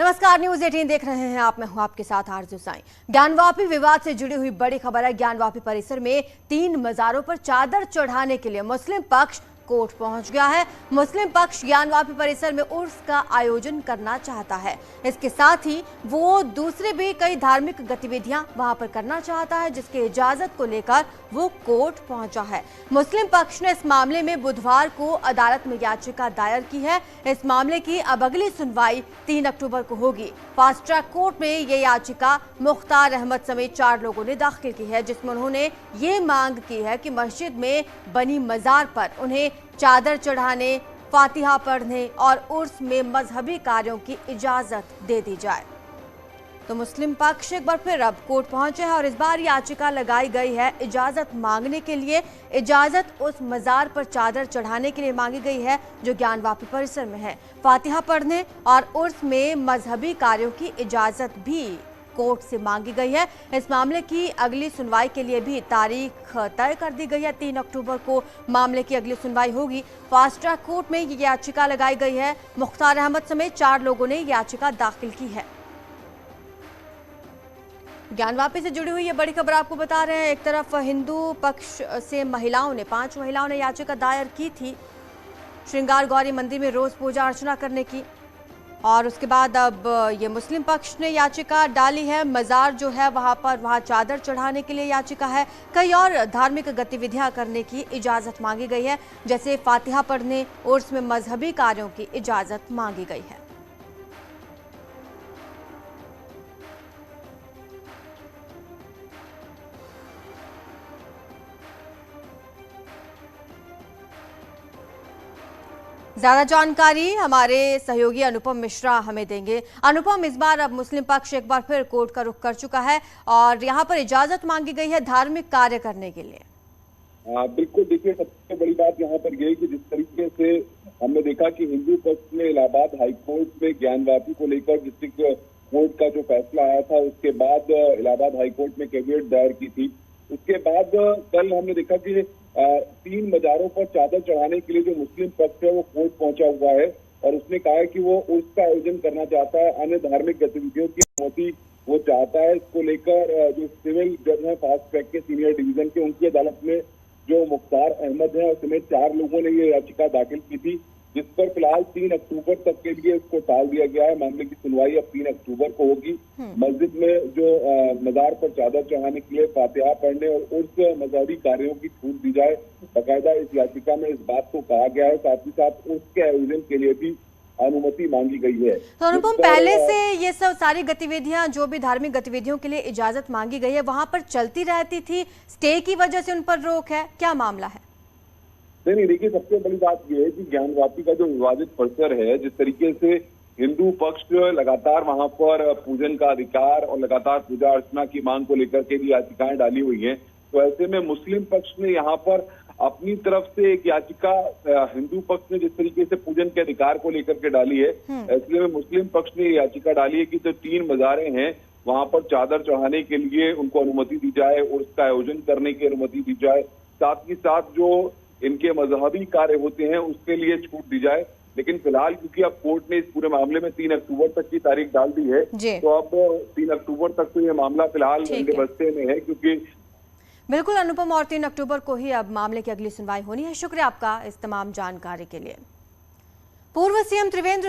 नमस्कार, न्यूज 18 देख रहे हैं आप। मैं हूं आपके साथ आरजू साईं। ज्ञानवापी विवाद से जुड़ी हुई बड़ी खबर है। ज्ञानवापी परिसर में 3 मजारों पर चादर चढ़ाने के लिए मुस्लिम पक्ष कोर्ट पहुंच गया है। मुस्लिम पक्ष ज्ञानवापी परिसर में उर्स का आयोजन करना चाहता है। इसके साथ ही वो दूसरे भी कई धार्मिक गतिविधियां वहां पर करना चाहता है, जिसकी इजाजत को लेकर वो कोर्ट पहुंचा है। मुस्लिम पक्ष ने इस मामले में बुधवार को अदालत में याचिका दायर की है। इस मामले की अब अगली सुनवाई 3 अक्टूबर को होगी। फास्ट ट्रैक कोर्ट में ये याचिका मुख्तार अहमद समेत 4 लोगों ने दाखिल की है, जिसमें उन्होंने ये मांग की है कि मस्जिद में बनी मजार पर उन्हें चादर चढ़ाने, फातिहा पढ़ने और उर्स में मजहबी कार्यों की इजाजत दे दी जाए। तो मुस्लिम पक्ष एक बार फिर अब कोर्ट पहुंचे हैं और इस बार याचिका लगाई गई है इजाजत मांगने के लिए। इजाजत उस मजार पर चादर चढ़ाने के लिए मांगी गई है जो ज्ञानवापी परिसर में है। फातिहा पढ़ने और उर्स में मजहबी कार्यों की इजाजत भी कोर्ट से मांगी गई है। इस मामले की अगली सुनवाई के लिए भी तारीख तय कर दी गई है। 3 अक्टूबर को मामले की अगली सुनवाई होगी। फास्ट ट्रैक कोर्ट में ये याचिका लगाई गई है। मुख्तार अहमद समेत 4 लोगों ने याचिका दाखिल की है। ज्ञानवापी से जुड़ी हुई ये बड़ी खबर आपको बता रहे हैं। एक तरफ हिंदू पक्ष से 5 महिलाओं ने याचिका दायर की थी श्रृंगार गौरी मंदिर में रोज पूजा अर्चना करने की, और उसके बाद अब ये मुस्लिम पक्ष ने याचिका डाली है। मजार जो है वहां चादर चढ़ाने के लिए याचिका है। कई और धार्मिक गतिविधियां करने की इजाजत मांगी गई है, जैसे फातिहा पढ़ने, उर्स में मजहबी कार्यों की इजाजत मांगी गई है। ज्यादा जानकारी हमारे सहयोगी अनुपम मिश्रा हमें देंगे। अनुपम, इस बार अब मुस्लिम पक्ष एक बार फिर कोर्ट का रुख कर चुका है और यहाँ पर इजाजत मांगी गई है धार्मिक कार्य करने के लिए। बिल्कुल, देखिए सबसे बड़ी बात यहाँ पर यह कि जिस तरीके से हमने देखा कि हिंदू पक्ष ने इलाहाबाद हाईकोर्ट में ज्ञानवापी को लेकर डिस्ट्रिक्ट कोर्ट का जो फैसला आया था, उसके बाद इलाहाबाद हाईकोर्ट में कैविएट दायर की थी। उसके बाद कल हमने देखा कि 3 मजारों पर चादर चढ़ाने के लिए जो मुस्लिम पक्ष है वो कोर्ट पहुंचा हुआ है और उसने कहा है कि वो उसका आयोजन करना चाहता है, अन्य धार्मिक गतिविधियों की अनुमति वो चाहता है। इसको लेकर जो सिविल जज है फास्ट ट्रैक के सीनियर डिवीजन के, उनकी अदालत में जो मुख्तार अहमद है और समेत 4 लोगों ने ये याचिका दाखिल की थी, जिस पर फिलहाल 3 अक्टूबर तक के लिए इसको टाल दिया गया है। मामले की सुनवाई अब 3 अक्टूबर को होगी। मस्जिद में जो मजार पर चादर चढ़ाने के लिए फातिहा पढ़ने और उर्स मजहबी कार्यों की छूट दी जाए, बाकायदा इस याचिका में इस बात को कहा गया है। साथ ही साथ उसके आयोजन के लिए भी अनुमति मांगी गई है। तो अनुपम, पहले से ये सब सारी गतिविधियां, जो भी धार्मिक गतिविधियों के लिए इजाजत मांगी गई है, वहां पर चलती रहती थी। स्टे की वजह से उन पर रोक है, क्या मामला है? नहीं, देखिए सबसे बड़ी बात यह है कि ज्ञानवापी का जो विवादित परिसर है, जिस तरीके से हिंदू पक्ष लगातार वहां पर पूजन का अधिकार और लगातार पूजा अर्चना की मांग को लेकर के भी याचिकाएं डाली हुई हैं, तो ऐसे में मुस्लिम पक्ष ने यहाँ पर अपनी तरफ से एक याचिका हिंदू पक्ष ने जिस तरीके से पूजन के अधिकार को लेकर के डाली है, ऐसे में मुस्लिम पक्ष ने याचिका डाली है कि जो 3 मजारें हैं वहां पर चादर चढ़ाने के लिए उनको अनुमति दी जाए और उसका आयोजन करने की अनुमति दी जाए। साथ ही साथ जो इनके मजहबी कार्य होते हैं उसके लिए छूट दी जाए। लेकिन फिलहाल क्योंकि अब कोर्ट ने इस पूरे मामले में 3 अक्टूबर तक की तारीख डाल दी है, तो अब 3 अक्टूबर तक तो ये मामला फिलहाल बस्ते में है। क्योंकि बिल्कुल अनुपम, और 3 अक्टूबर को ही अब मामले की अगली सुनवाई होनी है। शुक्रिया आपका इस तमाम जानकारी के लिए। पूर्व सीएम त्रिवेंद्र